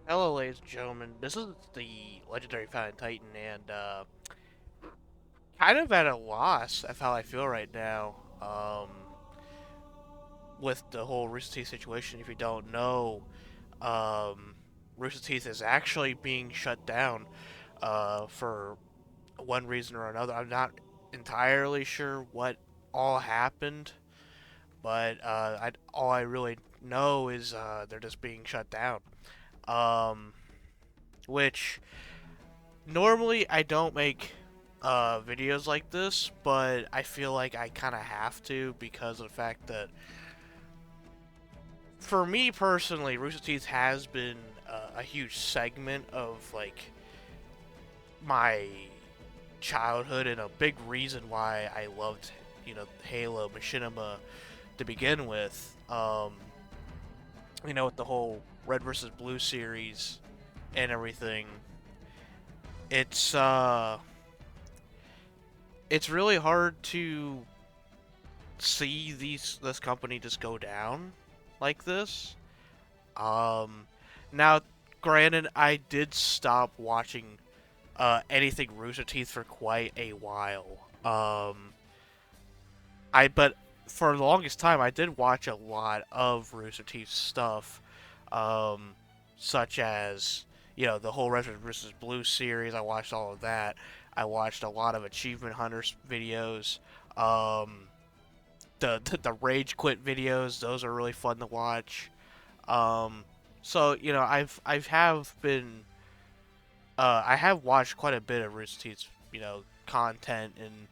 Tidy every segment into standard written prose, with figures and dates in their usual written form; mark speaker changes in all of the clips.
Speaker 1: Hello, ladies and gentlemen. This is the legendary Fountain Titan, and kind of at a loss of how I feel right now. With the whole Rooster Teeth situation. If you don't know, um, Rooster Teeth is actually being shut down, for one reason or another. I'm not entirely sure what all happened, but all I really know is they're just being shut down. Um, which normally I don't make videos like this, but I feel like I kind of have to because of the fact that for me personally, Rooster Teeth has been a huge segment of like my childhood and a big reason why I loved Halo Machinima to begin with. With the whole Red versus Blue series and everything, it's uh it's really hard to see this company just go down like this. Um, Now, granted, I did stop watching anything Rooster Teeth for quite a while. But for the longest time, I did watch a lot of Rooster Teeth stuff, um, such as the whole Red versus Blue series. I watched all of that. I watched a lot of Achievement Hunters videos. Um, the rage quit videos, those are really fun to watch. Um, so I have watched quite a bit of Rooster Teeth's content and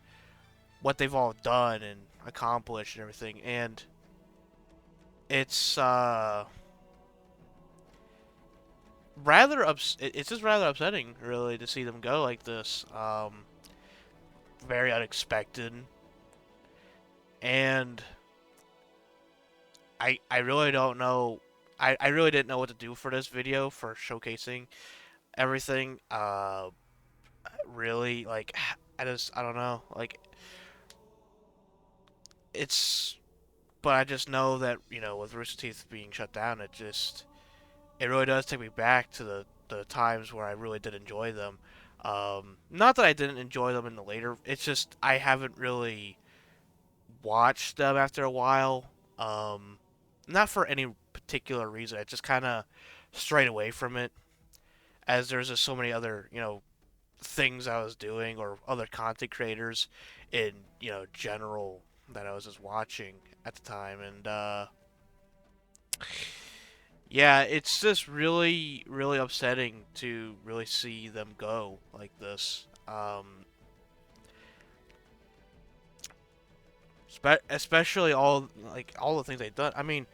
Speaker 1: what they've all done and accomplished and everything, and it's it's just rather upsetting really to see them go like this. Very unexpected, and I really don't know. I really didn't know what to do for this video for showcasing everything. Really, like, I don't know. Like, it's, but I just know that, with Rooster Teeth being shut down, it really does take me back to the times where I really did enjoy them. Not that I didn't enjoy them in the later, it's just I haven't really watched them after a while. Um, Not for any particular reason. I just kind of strayed away from it, as there's just so many other things I was doing or other content creators in general that I was just watching at the time, and yeah, it's just really really upsetting to really see them go like this. Especially all the things they've done. I mean,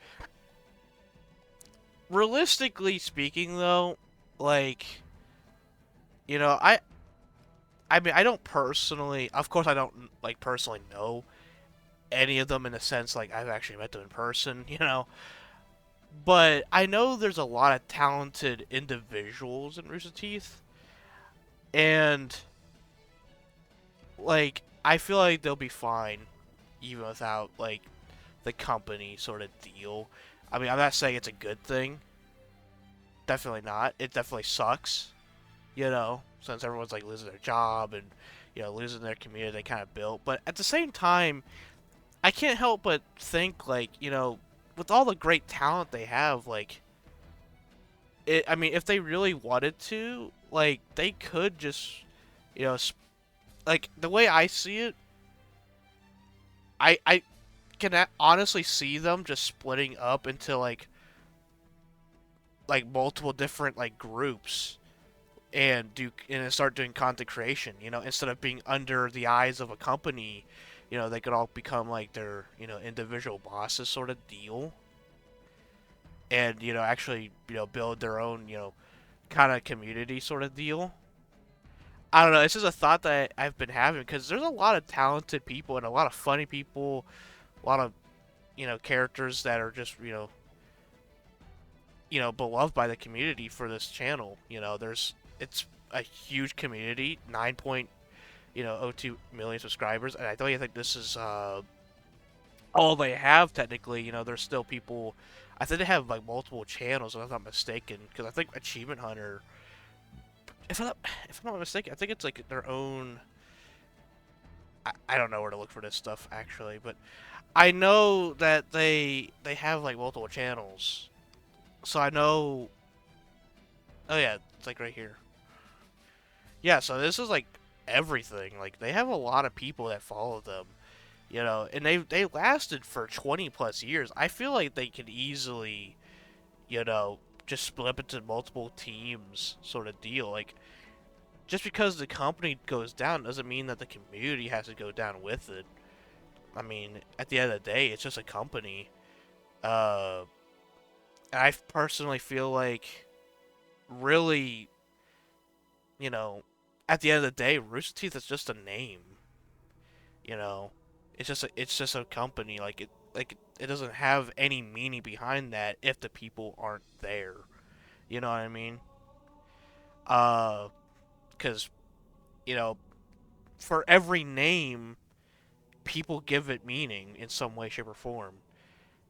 Speaker 1: realistically speaking, though, like you know, I mean, I don't personally, of course, I don't like personally know any of them in a sense like I've actually met them in person, but I know there's a lot of talented individuals in Rooster Teeth, and like I feel like they'll be fine even without like the company sort of deal. I mean, I'm not saying it's a good thing. Definitely not. It definitely sucks, since everyone's like losing their job and losing their community they kind of built. But at the same time, I can't help but think like with all the great talent they have, like I mean, if they really wanted to, like they could just you know like the way I see it, I can honestly see them just splitting up into like multiple different like groups and start doing content creation. Instead of being under the eyes of a company, they could all become like their individual bosses sort of deal, and actually build their own kind of community sort of deal. I don't know. It's just a thought that I've been having because there's a lot of talented people and a lot of funny people, a lot of characters that are just beloved by the community for this channel. It's a huge community, 9.02 million subscribers, and I don't even think this is all they have technically. There's still people I think they have like multiple channels, if I'm not mistaken. Because I think Achievement Hunter, if I'm not mistaken, I think it's like their own. I don't know where to look for this stuff actually, but I know that they have like multiple channels. So I know. Oh yeah, it's like right here. Yeah, so this is like everything. Like they have a lot of people that follow them, and they lasted for 20 plus years. I feel like they could easily, you know, just split up into multiple teams sort of deal. Like just because the company goes down doesn't mean that the community has to go down with it. I mean, at the end of the day, it's just a company. Uh, and I personally feel like really, you know, at the end of the day, Rooster Teeth is just a name. You know, it's just a company. It doesn't have any meaning behind that if the people aren't there. You know what I mean? Uh, because you know, for every name, people give it meaning in some way, shape, or form,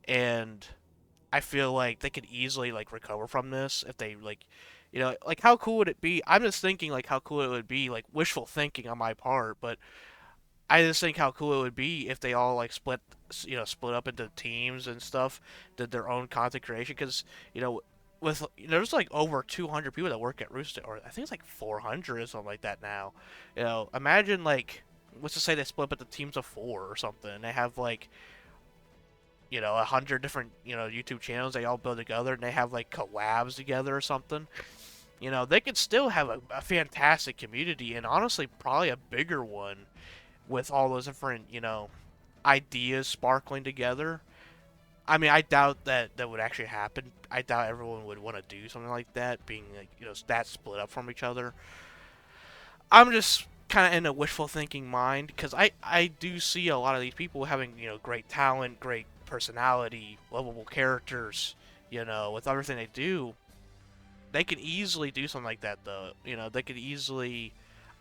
Speaker 1: and I feel like they could easily like recover from this if they like, like how cool would it be? I'm just thinking like how cool it would be, like wishful thinking on my part, but I just think how cool it would be if they all like split up into teams and stuff, did their own content creation. Because with there's like over 200 people that work at Rooster, or I think it's like 400 or something like that now. Imagine like let's just say they split up into teams of four or something, and they have like 100 different YouTube channels they all build together, and they have like collabs together or something. They could still have a fantastic community, and honestly probably a bigger one with all those different, ideas sparkling together. I mean, I doubt that that would actually happen. I doubt everyone would want to do something like that, being like, that split up from each other. I'm just kind of in a wishful thinking mind because I do see a lot of these people having, great talent, great personality, lovable characters, with everything they do. They could easily do something like that, though. They could easily.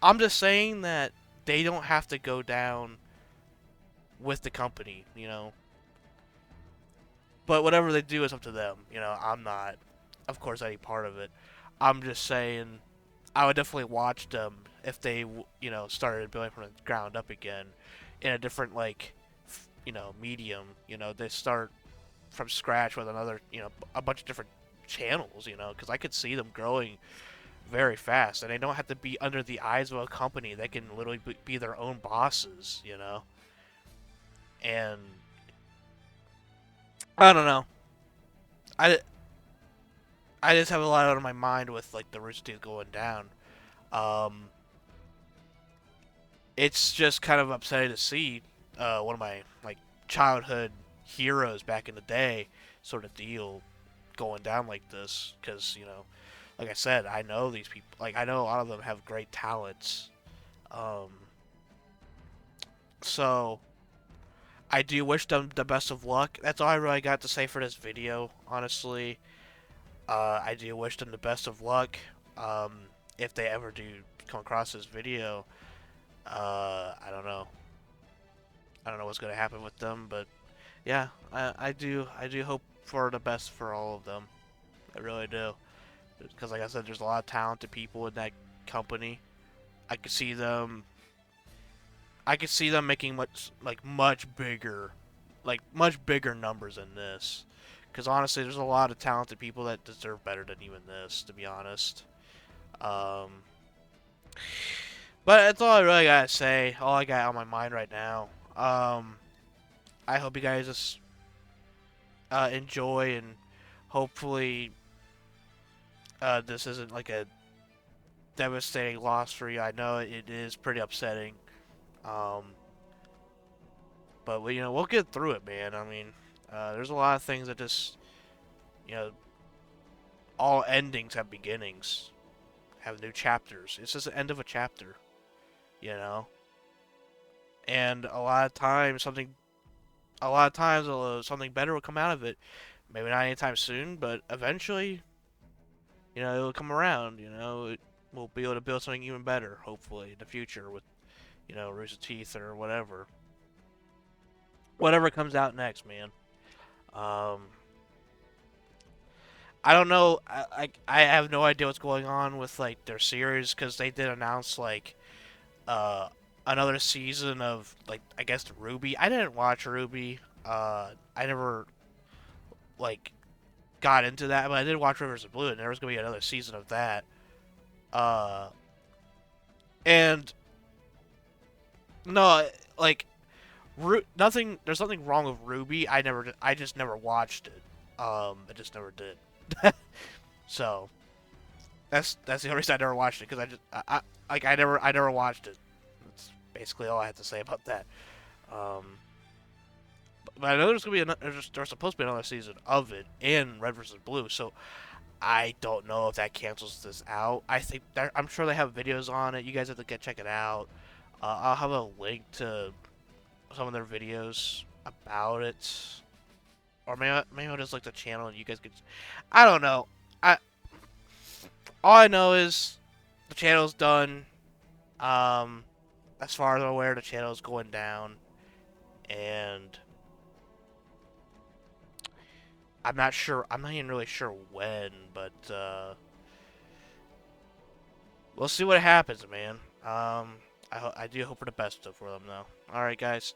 Speaker 1: I'm just saying that they don't have to go down with the company. But whatever they do is up to them. I'm not, of course, any part of it. I'm just saying, I would definitely watch them if they, started building from the ground up again, in a different medium. They start from scratch with another, a bunch of different channels. Because I could see them growing very fast, and they don't have to be under the eyes of a company. They can literally be their own bosses. And I don't know. I I just have a lot on my mind with like the Rooster Teeth going down. Um, it's just kind of upsetting to see one of my like childhood heroes back in the day sort of deal going down like this because like I said, I know these people. Like I know a lot of them have great talents. Um, so I do wish them the best of luck. That's all I really got to say for this video, honestly. I do wish them the best of luck. Um, if they ever do come across this video, I don't know. I don't know what's gonna happen with them, but yeah, I do hope for the best for all of them. I really do, because like I said, there's a lot of talented people in that company. I could see them. I could see them making much bigger numbers than this. Because honestly, there's a lot of talented people that deserve better than even this, to be honest. Um, but that's all I really gotta say. All I got on my mind right now. I hope you guys just enjoy, and hopefully this isn't like a devastating loss for you. I know it is pretty upsetting. Um, but we'll get through it, man. I mean, there's a lot of things that just you know all endings have beginnings, have new chapters. It's just the end of a chapter, you know. And a lot of times something better will come out of it. Maybe not anytime soon, but eventually, it'll come around. We'll be able to build something even better, hopefully, in the future with, Rooster Teeth or whatever. Whatever comes out next, man. Um, I don't know. I have no idea what's going on with like their series because they did announce like uh another season of like I guess Ruby. I didn't watch Ruby. I never like got into that, but I did watch Rivers of Blue, and there was gonna be another season of that. Uh, and no, like nothing. There's nothing wrong with Ruby. I just never watched it. I just never did. So that's the only reason I never watched it because I never watched it. That's basically all I have to say about that. Um, but I know there's gonna be there's supposed to be another season of it in Red versus Blue. So I don't know if that cancels this out. I'm sure they have videos on it. You guys have to check it out. I'll have a link to some of their videos about it, or maybe I'll just like the channel and you guys could. I don't know. I All I know is the channel's done. Um, as far as I'm aware, the channel's going down, and I'm not sure. I'm not even really sure when, but we'll see what happens, man. I do hope for the best for them, though. All right, guys.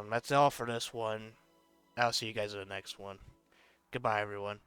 Speaker 1: That's all for this one. I'll see you guys in the next one. Goodbye, everyone.